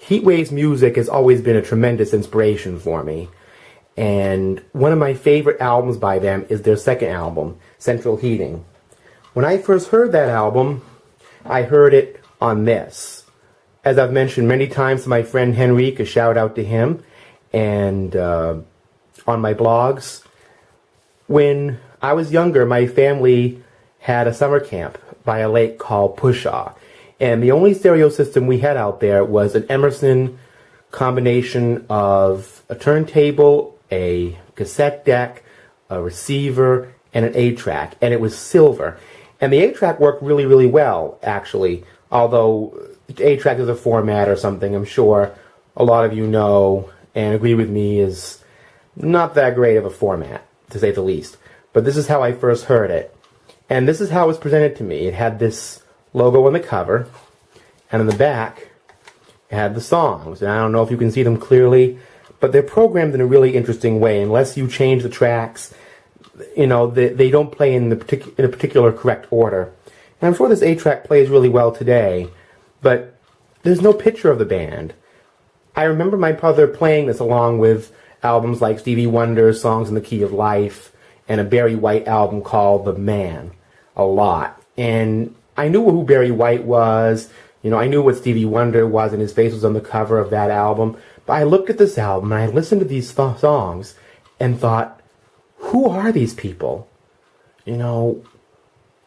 Heatwave's music has always been a tremendous inspiration for me. And one of my favorite albums by them is their second album, Central Heating. When I first heard that album, I heard it on this. As I've mentioned many times to my friend Henrique, a shout out to him, and on my blogs. When I was younger, my family had a summer camp by a lake called Pushaw. And the only stereo system we had out there was an Emerson combination of a turntable, a cassette deck, a receiver, and an 8-track. And it was silver. And the 8-track worked really, really well, actually. Although 8-track is a format or something, I'm sure a lot of you know and agree with me, is not that great of a format, to say the least. But this is how I first heard it. And this is how it was presented to me. It had this logo on the cover, and on the back, it had the songs. And I don't know if you can see them clearly, but they're programmed in a really interesting way. Unless you change the tracks, you know, they don't play in a particular correct order. And I'm sure this 8-track plays really well today, but there's no picture of the band. I remember my brother playing this along with albums like Stevie Wonder's Songs in the Key of Life and a Barry White album called The Man a lot. And I knew who Barry White was. You know, I knew what Stevie Wonder was, and his face was on the cover of that album. But I looked at this album, and I listened to these songs and thought, who are these people? You know,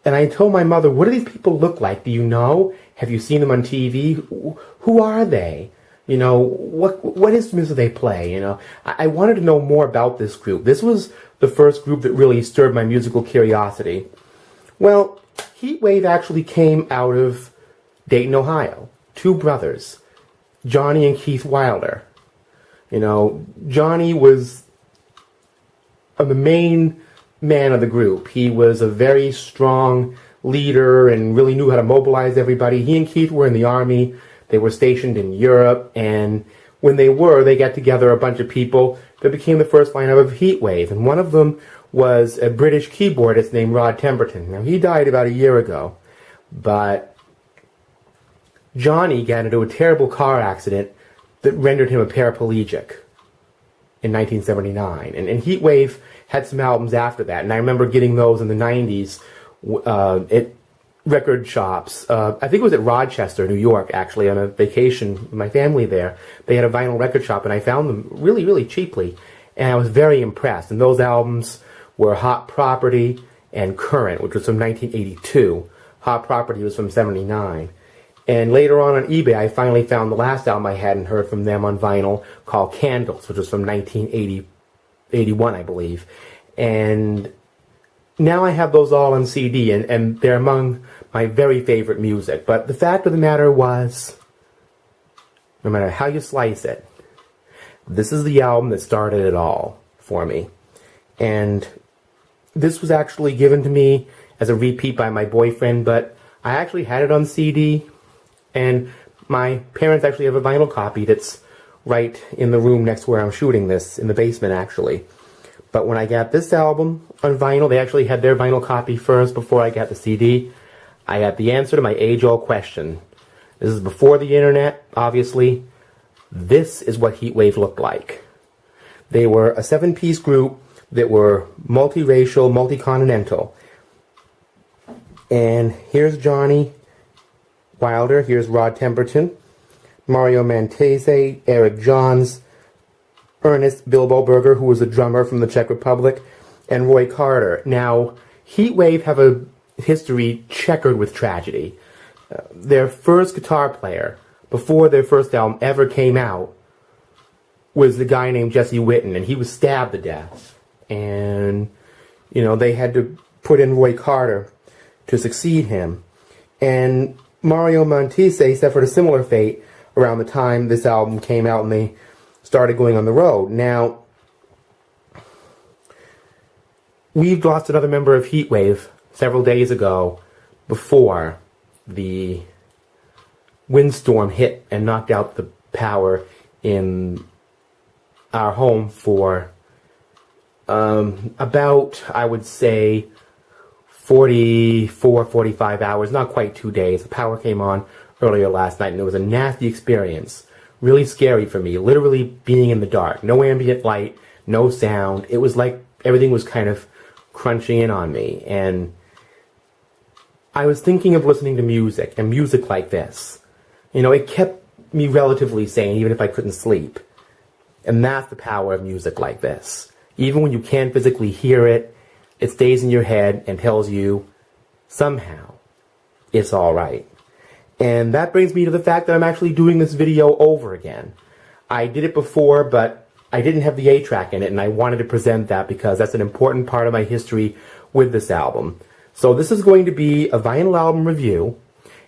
and I told my mother, what do these people look like? Do you know? Have you seen them on TV? Who are they? You know, what instruments do they play? You know, I wanted to know more about this group. This was the first group that really stirred my musical curiosity. Well, Heatwave actually came out of Dayton, Ohio. Two brothers, Johnnie and Keith Wilder. You know, Johnnie was the main man of the group. He was a very strong leader and really knew how to mobilize everybody. He and Keith were in the Army. They were stationed in Europe, and when they got together a bunch of people that became the first lineup of Heatwave, and one of them was a British keyboardist named Rod Temperton. Now, he died about a year ago, but Johnnie got into a terrible car accident that rendered him a paraplegic in 1979, and Heatwave had some albums after that, and I remember getting those in the 90s at record shops. I think it was at Rochester, New York, actually, on a vacation with my family there. They had a vinyl record shop, and I found them really, really cheaply, and I was very impressed. And those albums were Hot Property and Current, which was from 1982. Hot Property was from 79. And later on eBay, I finally found the last album I hadn't heard from them on vinyl, called Candles, which was from 1981, I believe. And now I have those all on CD, and they're among my very favorite music. But the fact of the matter was, no matter how you slice it, this is the album that started it all for me. And this was actually given to me as a repeat by my boyfriend, but I actually had it on CD, and my parents actually have a vinyl copy that's right in the room next to where I'm shooting this, in the basement, actually. But when I got this album on vinyl, they actually had their vinyl copy first before I got the CD. I got the answer to my age-old question. This is before the internet, obviously. This is what Heatwave looked like. They were a 7-piece group that were multiracial, multi-continental. And here's Johnnie Wilder, here's Rod Temperton, Mario Mantese, Eric Johns, Ernest Bilbo Berger, who was a drummer from the Czech Republic, and Roy Carter. Now, Heatwave have a history checkered with tragedy. Their first guitar player, before their first album ever came out, was the guy named Jesse Witten, and he was stabbed to death. And, you know, they had to put in Roy Carter to succeed him. And Mario Montese suffered a similar fate around the time this album came out and they started going on the road. Now, we've lost another member of Heatwave several days ago before the windstorm hit and knocked out the power in our home for about, I would say, 45 hours, not quite 2 days. The power came on earlier last night, and it was a nasty experience really scary for me, literally being in the dark. No ambient light, no sound. It was like everything was kind of crunching in on me. And I was thinking of listening to music, and music like this. You know, it kept me relatively sane, even if I couldn't sleep. And that's the power of music like this. Even when you can't physically hear it, it stays in your head and tells you, somehow, it's all right. And that brings me to the fact that I'm actually doing this video over again. I did it before, but I didn't have the A track in it, and I wanted to present that because that's an important part of my history with this album. So this is going to be a vinyl album review,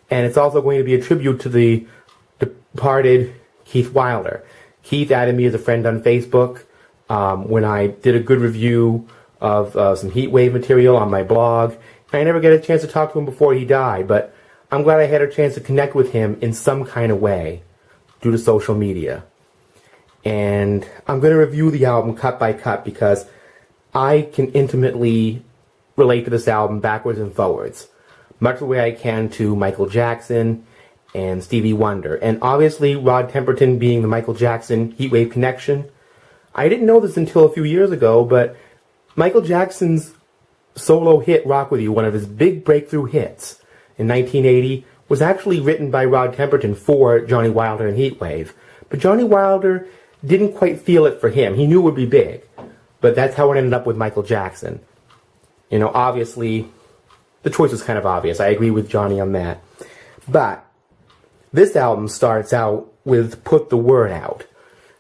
and it's also going to be a tribute to the departed Keith Wilder. Keith added me as a friend on Facebook when I did a good review of some Heatwave material on my blog. I never got a chance to talk to him before he died, but I'm glad I had a chance to connect with him in some kind of way due to social media. And I'm going to review the album cut by cut because I can intimately relate to this album backwards and forwards, much the way I can to Michael Jackson and Stevie Wonder. And obviously, Rod Temperton being the Michael Jackson Heatwave connection. I didn't know this until a few years ago, but Michael Jackson's solo hit, Rock With You, one of his big breakthrough hits in 1980, was actually written by Rod Temperton for Johnnie Wilder and Heatwave. But Johnnie Wilder didn't quite feel it for him. He knew it would be big. But that's how it ended up with Michael Jackson. You know, obviously, the choice was kind of obvious. I agree with Johnny on that. But this album starts out with Put the Word Out.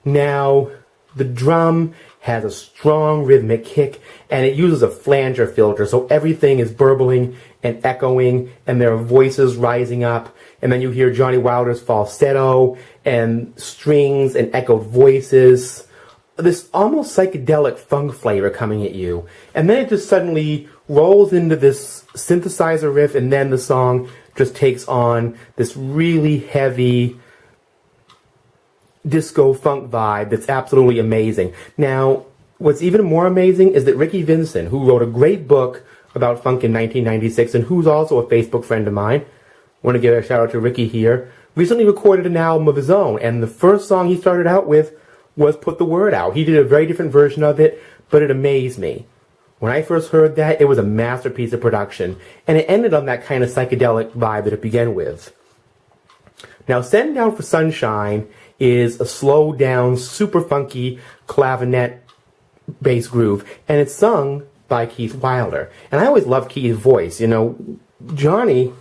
Now, the drum has a strong rhythmic kick, and it uses a flanger filter, so everything is burbling and echoing, and there are voices rising up, and then you hear Johnnie Wilder's falsetto, and strings and echoed voices. This almost psychedelic funk flavor coming at you. And then it just suddenly rolls into this synthesizer riff, and then the song just takes on this really heavy disco funk vibe that's absolutely amazing. Now, what's even more amazing is that Ricky Vincent, who wrote a great book about funk in 1996 and who's also a Facebook friend of mine, want to give a shout out to Ricky here, recently recorded an album of his own, and the first song he started out with was Put the Word Out. He did a very different version of it, but it amazed me. When I first heard that, it was a masterpiece of production, and it ended on that kind of psychedelic vibe that it began with. Now, Send Down for Sunshine is a slowed down, super funky clavinet bass groove, and it's sung by Keith Wilder. And I always loved Keith's voice. You know, Johnny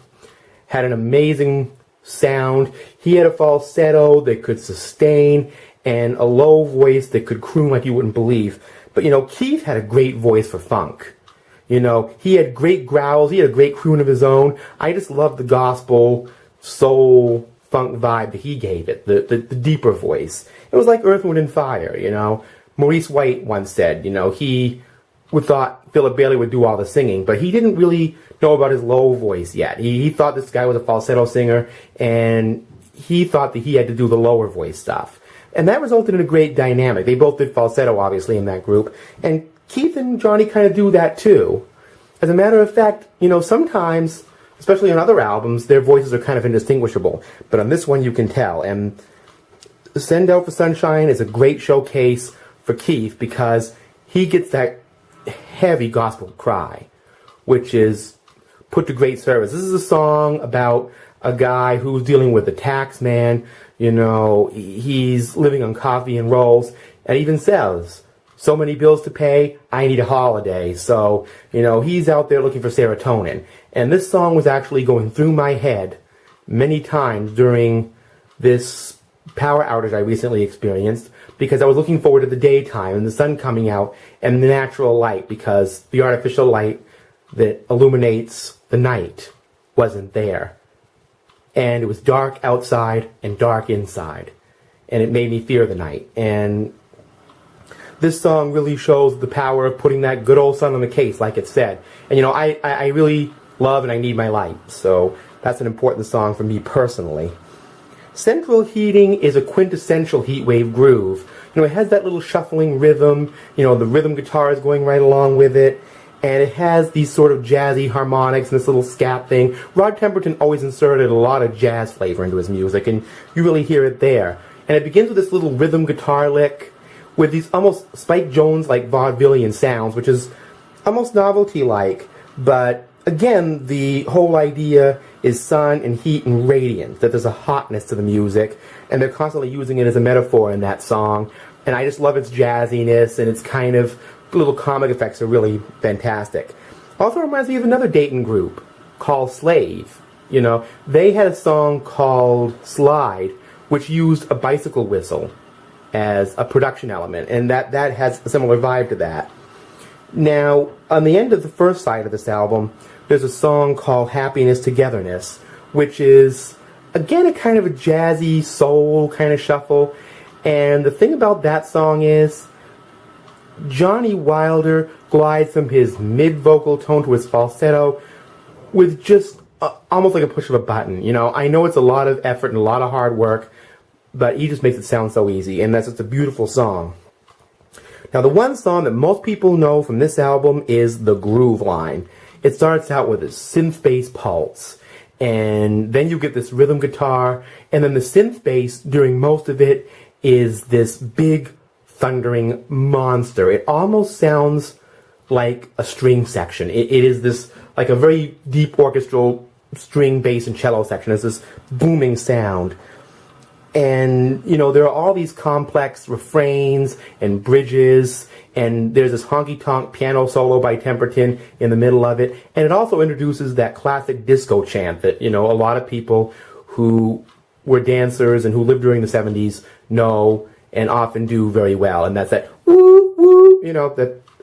had an amazing sound. He had a falsetto that could sustain and a low voice that could croon like you wouldn't believe. But, you know, Keith had a great voice for funk. You know, he had great growls. He had a great croon of his own. I just loved the gospel, soul, funk vibe that he gave it, the deeper voice. It was like Earth, Wind, and Fire, you know. Maurice White once said, you know, he thought Philip Bailey would do all the singing, but he didn't really know about his low voice yet. He thought this guy was a falsetto singer, and he thought that he had to do the lower voice stuff. And that resulted in a great dynamic. They both did falsetto, obviously, in that group. And Keith and Johnny kind of do that, too. As a matter of fact, you know, sometimes, especially on other albums, their voices are kind of indistinguishable. But on this one, you can tell. And Send Out for Sunshine is a great showcase for Keith because he gets that heavy gospel cry, which is put to great service. This is a song about a guy who's dealing with a tax man. You know, he's living on coffee and rolls, and even says, so many bills to pay, I need a holiday. So, you know, he's out there looking for serotonin. And this song was actually going through my head many times during this power outage I recently experienced because I was looking forward to the daytime and the sun coming out and the natural light because the artificial light that illuminates the night wasn't there. And it was dark outside and dark inside. And it made me fear the night. And this song really shows the power of putting that good old sun on the case, like it said. And, you know, I really love and I need my light. So that's an important song for me personally. Central Heating is a quintessential Heatwave groove. You know, it has that little shuffling rhythm. You know, the rhythm guitar is going right along with it. And it has these sort of jazzy harmonics and this little scat thing. Rod Temperton always inserted a lot of jazz flavor into his music, and you really hear it there. And it begins with this little rhythm guitar lick with these almost Spike Jones-like vaudevillian sounds, which is almost novelty-like. But again, the whole idea is sun and heat and radiance, that there's a hotness to the music, and they're constantly using it as a metaphor in that song. And I just love its jazziness, and its kind of little comic effects are really fantastic. Also reminds me of another Dayton group called Slave. You know, they had a song called Slide, which used a bicycle whistle as a production element, and that has a similar vibe to that. Now, on the end of the first side of this album, there's a song called Happiness Togetherness, which is, again, a kind of a jazzy soul kind of shuffle. And the thing about that song is Johnnie Wilder glides from his mid-vocal tone to his falsetto with just almost like a push of a button. You know, I know it's a lot of effort and a lot of hard work, but he just makes it sound so easy, and that's just a beautiful song. Now, the one song that most people know from this album is the groove line. It starts out with a synth bass pulse, and then you get this rhythm guitar, and then the synth bass during most of it is this big thundering monster. It almost sounds like a string section. It is this, like a very deep orchestral string, bass, and cello section. It's this booming sound. And, you know, there are all these complex refrains and bridges, and there's this honky-tonk piano solo by Temperton in the middle of it. And it also introduces that classic disco chant that, you know, a lot of people who were dancers and who lived during the 70s know and often do very well. And that's that woo, woo, you know,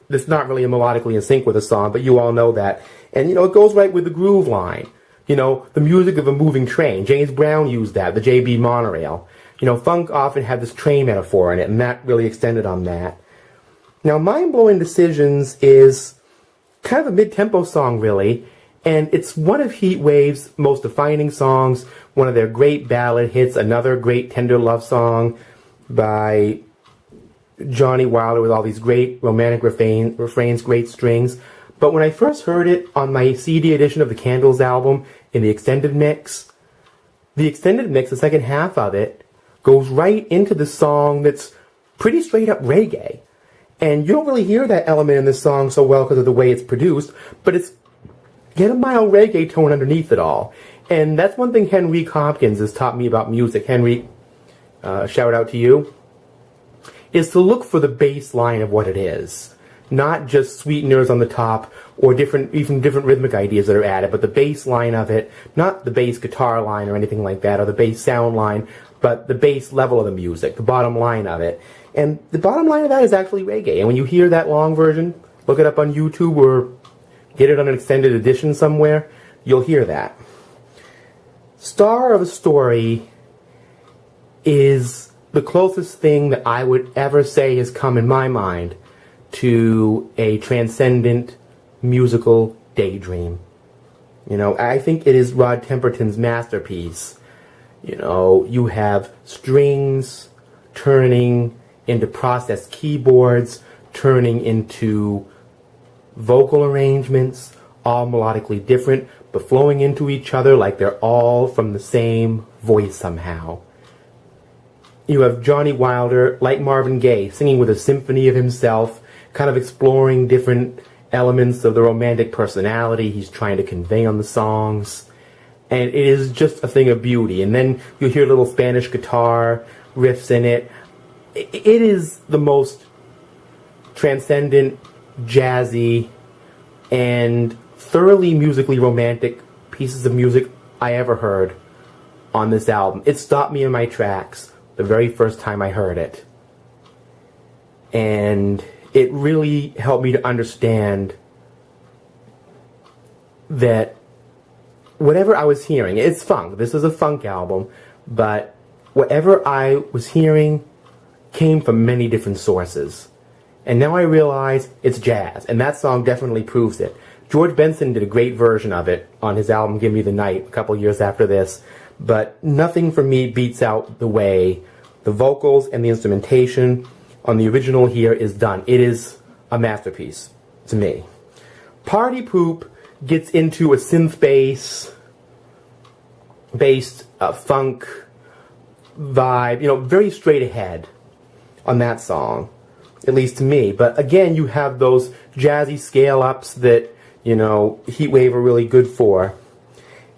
that's not really melodically in sync with the song, but you all know that. And, you know, it goes right with the groove line. You know, the music of a moving train. James Brown used that, the JB monorail. You know, funk often had this train metaphor in it, and that really extended on that. Now, Mind-Blowing Decisions is kind of a mid-tempo song, really, and it's one of Heatwave's most defining songs, one of their great ballad hits, another great tender love song by Johnnie Wilder with all these great romantic refrains, great strings. But when I first heard it on my CD edition of the Candles album in the extended mix, the second half of it, goes right into the song that's pretty straight up reggae. And you don't really hear that element in this song so well because of the way it's produced, but it's get a mild reggae tone underneath it all. And that's one thing Henrik Hopkins has taught me about music. Henrik, shout out to you, is to look for the bass line of what it is. Not just sweeteners on the top or even different rhythmic ideas that are added, but the bass line of it, not the bass guitar line or anything like that, or the bass sound line, but the bass level of the music, the bottom line of it. And the bottom line of that is actually reggae. And when you hear that long version, look it up on YouTube or get it on an extended edition somewhere, you'll hear that. Star of the Story is the closest thing that I would ever say has come in my mind to a transcendent musical daydream. You know, I think it is Rod Temperton's masterpiece. You know, you have strings turning into processed keyboards, turning into vocal arrangements, all melodically different, but flowing into each other like they're all from the same voice somehow. You have Johnnie Wilder, like Marvin Gaye, singing with a symphony of himself, kind of exploring different elements of the romantic personality he's trying to convey on the songs. And it is just a thing of beauty. And then you hear little Spanish guitar riffs in it. It is the most transcendent, jazzy, and thoroughly musically romantic pieces of music I ever heard on this album. It stopped me in my tracks the very first time I heard it. And it really helped me to understand that whatever I was hearing, it's funk, this is a funk album, but whatever I was hearing came from many different sources. And now I realize it's jazz, and that song definitely proves it. George Benson did a great version of it on his album Give Me the Night a couple years after this, but nothing for me beats out the way the vocals and the instrumentation on the original here is done. It is a masterpiece to me. Party Poop gets into a synth bass based funk vibe, very straight ahead on that song, at least to me. But again, you have those jazzy scale-ups that, Heatwave are really good for.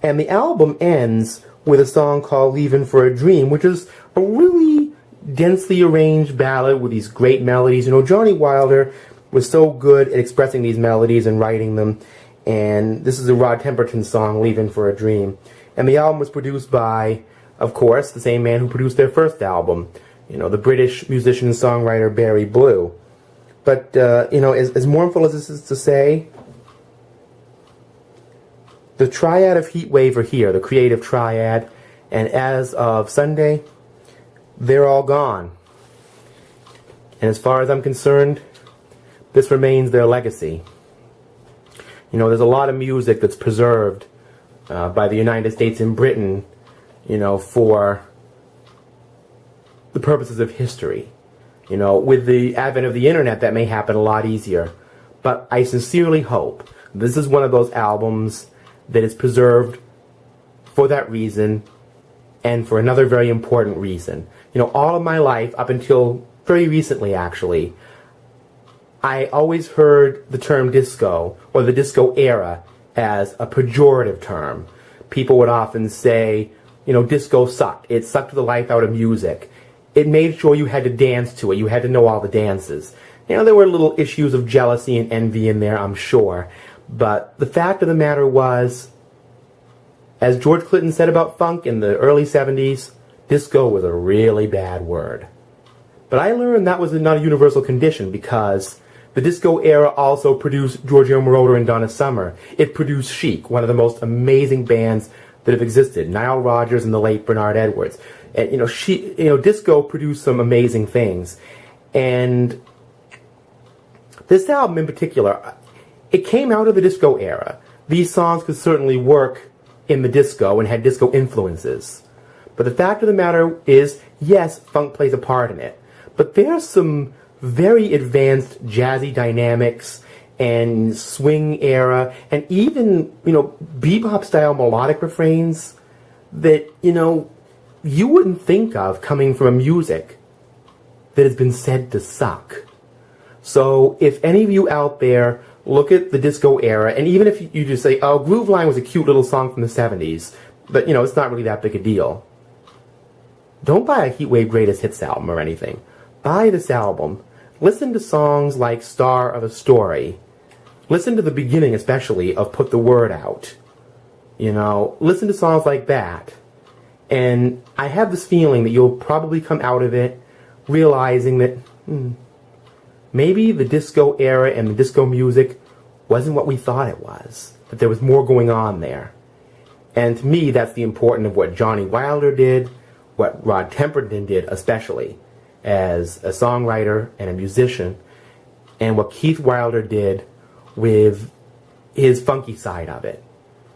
And the album ends with a song called Leavin' for a Dream, which is a really densely arranged ballad with these great melodies. Johnnie Wilder was so good at expressing these melodies and writing them. And this is a Rod Temperton song, Leavin' for a Dream. And the album was produced by, of course, the same man who produced their first album, the British musician and songwriter Barry Blue. But, as mournful as this is to say, the triad of Heatwave are here, the creative triad, and as of Sunday, they're all gone. And as far as I'm concerned, this remains their legacy. There's a lot of music that's preserved by the United States and Britain, for the purposes of history. With the advent of the internet, that may happen a lot easier. But I sincerely hope this is one of those albums that is preserved for that reason and for another very important reason. All of my life, up until very recently actually, I always heard the term disco, or the disco era, as a pejorative term. People would often say, disco sucked. It sucked the life out of music. It made sure you had to dance to it. You had to know all the dances. There were little issues of jealousy and envy in there, I'm sure. But the fact of the matter was, as George Clinton said about funk in the early 70s, disco was a really bad word. But I learned that was not a universal condition, because the disco era also produced Giorgio Moroder and Donna Summer. It produced Chic, one of the most amazing bands that have existed. Nile Rodgers and the late Bernard Edwards. And disco produced some amazing things. And this album in particular, it came out of the disco era. These songs could certainly work in the disco and had disco influences. But the fact of the matter is, yes, funk plays a part in it. But there's some very advanced jazzy dynamics and swing era and even, bebop style melodic refrains that, you wouldn't think of coming from a music that has been said to suck. So if any of you out there look at the disco era, and even if you just say, oh, Groove Line was a cute little song from the 70s, but, it's not really that big a deal. Don't buy a Heatwave Greatest Hits album or anything. Buy this album. Listen to songs like Star of a Story. Listen to the beginning, especially, of Put the Word Out. Listen to songs like that. And I have this feeling that you'll probably come out of it realizing that maybe the disco era and the disco music wasn't what we thought it was. That there was more going on there. And to me, that's the importance of what Johnnie Wilder did, what Rod Temperton did especially, as a songwriter and a musician, and what Keith Wilder did with his funky side of it.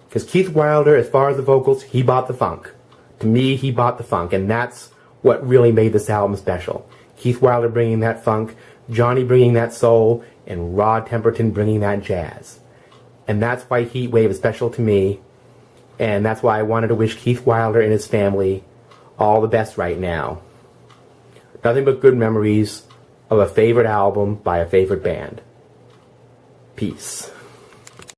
Because Keith Wilder, as far as the vocals, he bought the funk. To me, he bought the funk, and that's what really made this album special. Keith Wilder bringing that funk, Johnny bringing that soul, and Rod Temperton bringing that jazz. And that's why Heatwave is special to me, and that's why I wanted to wish Keith Wilder and his family all the best right now. Nothing but good memories of a favorite album by a favorite band. Peace.